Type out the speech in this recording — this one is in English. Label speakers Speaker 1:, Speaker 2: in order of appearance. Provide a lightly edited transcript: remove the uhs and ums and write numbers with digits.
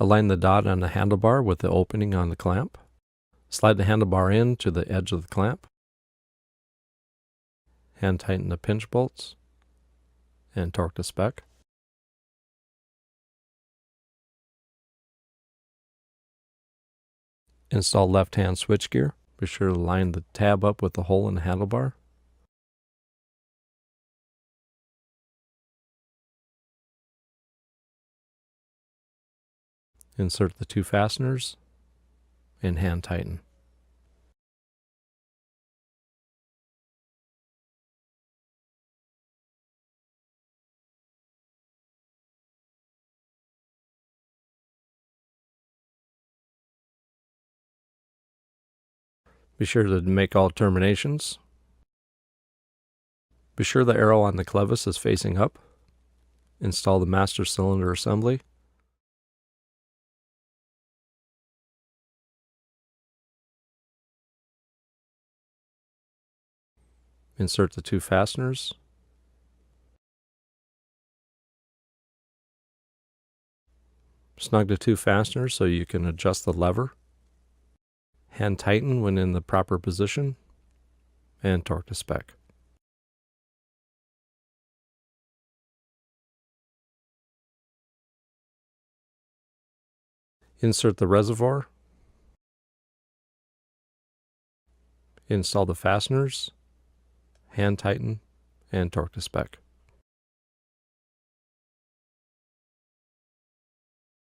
Speaker 1: Align the dot on the handlebar with the opening on the clamp. Slide the handlebar in to the edge of the clamp. Hand tighten the pinch bolts and torque to spec. Install left-hand switchgear. Be sure to line the tab up with the hole in the handlebar. Insert the 2 fasteners and hand tighten. Be sure to make all terminations. Be sure the arrow on the clevis is facing up. Install the master cylinder assembly. Insert the 2 fasteners. Snug the 2 fasteners so you can adjust the lever. Hand tighten when in the proper position and torque to spec. Insert the reservoir. Install the fasteners, hand tighten, and torque to spec.